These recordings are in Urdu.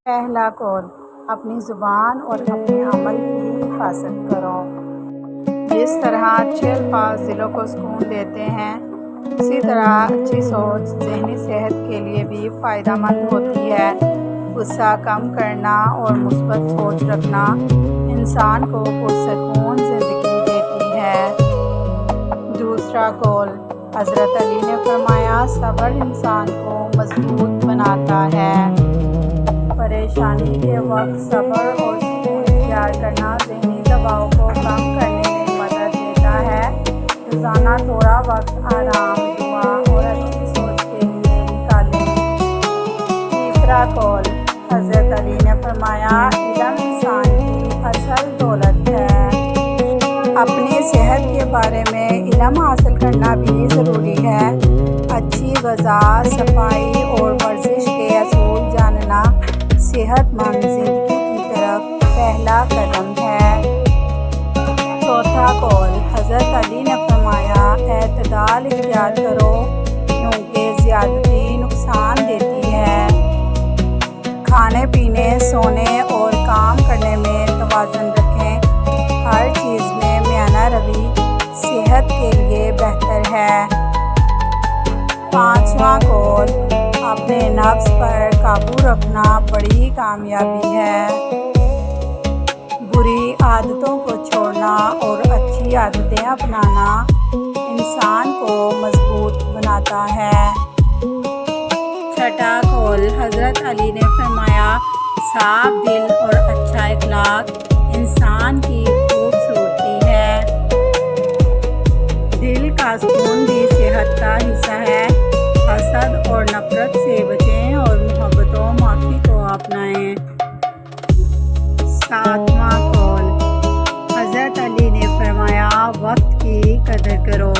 پہلا قول، اپنی زبان اور اپنے عمل کی حفاظت کرو۔ جس طرح اچھے الفاظ دلوں کو سکون دیتے ہیں، اسی طرح اچھی سوچ ذہنی صحت کے لیے بھی فائدہ مند ہوتی ہے۔ غصہ کم کرنا اور مثبت سوچ رکھنا انسان کو پرسکون زندگی دیتی ہے۔ دوسرا قول، حضرت علی نے فرمایا، صبر انسان کو مضبوط بناتا ہے۔ پریشانی کے وقت صبر اور سکون اختیار کرنا ذہنی دباؤ کو کم کرنے میں مدد دیتا ہے۔ روزانہ تھوڑا وقت آرام، دعا اور اچھی سوچ کے لیے نکالیں۔ تیسرا قول، حضرت علی نے فرمایا، علم انسان کی اصل دولت ہے۔ اپنی صحت کے بارے میں علم حاصل کرنا بھی ضروری ہے۔ اچھی غذا، صفائی اور ورزش کے اصول جاننا صحت مند زندگی کی طرف پہلا قدم ہے۔ چوتھا قول، حضرت علی نے فرمایا، اعتدال اختیار کرو کیونکہ زیادتی نقصان دیتی ہے۔ کھانے پینے، سونے اور کام کرنے میں توازن رکھیں۔ ہر چیز میں میانہ روی صحت کے لیے بہتر ہے۔ پانچواں قول، اپنے نفس پر قابو رکھنا بڑی کامیابی ہے۔ بری عادتوں کو چھوڑنا اور اچھی عادتیں اپنانا انسان کو مضبوط بناتا ہے۔ چھٹا قول، حضرت علی نے فرمایا، صاف دل اور اچھا اخلاق انسان کی خوبصورتی ہے۔ دل کا سکون بھی صحت کا حصہ ہے۔ حسد اور نفرت سے بچیں اور محبت و معافی کو اپنائیں۔ ساتواں قول، حضرت علی نے فرمایا، وقت کی قدر کرو۔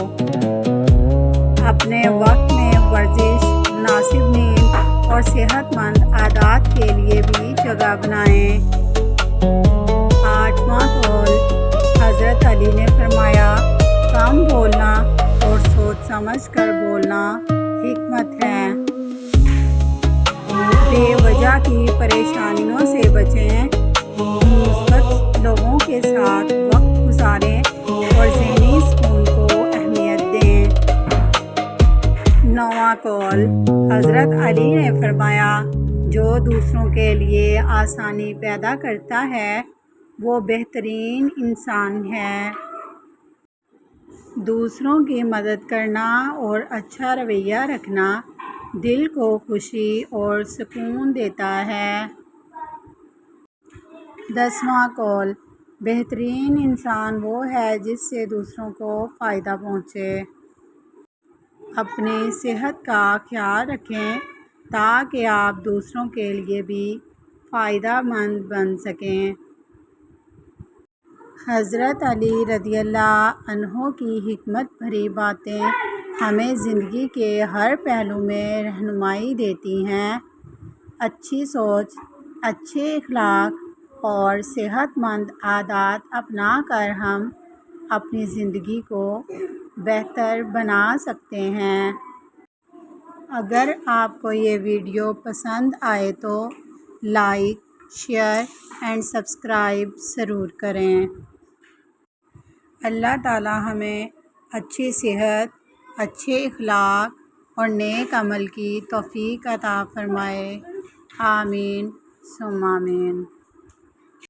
اپنے وقت میں ورزش، مناسب نیند اور صحت مند عادات کے لیے بھی جگہ بنائیں۔ آٹھواں قول، حضرت علی نے فرمایا، کم بولنا اور سوچ سمجھ کر بولنا حکمت ہے۔ بے وجہ کی پریشانیوں سے بچیں، مثبت لوگوں کے ساتھ وقت گزاریں اور ذہنی سکون کو اہمیت دیں۔ نواں قول، حضرت علی نے فرمایا، جو دوسروں کے لیے آسانی پیدا کرتا ہے وہ بہترین انسان ہے۔ دوسروں کی مدد کرنا اور اچھا رویہ رکھنا دل کو خوشی اور سکون دیتا ہے۔ 10واں قول، بہترین انسان وہ ہے جس سے دوسروں کو فائدہ پہنچے۔ اپنی صحت کا خیال رکھیں تاکہ آپ دوسروں کے لیے بھی فائدہ مند بن سکیں۔ حضرت علی رضی اللہ عنہ کی حکمت بھری باتیں ہمیں زندگی کے ہر پہلو میں رہنمائی دیتی ہیں۔ اچھی سوچ، اچھے اخلاق اور صحت مند عادات اپنا کر ہم اپنی زندگی کو بہتر بنا سکتے ہیں۔ اگر آپ کو یہ ویڈیو پسند آئے تو لائک، شیئر اینڈ سبسکرائب ضرور کریں۔ اللہ تعالی ہمیں اچھی صحت، اچھے اخلاق اور نیک عمل کی توفیق عطا فرمائے۔ آمین ثم آمین۔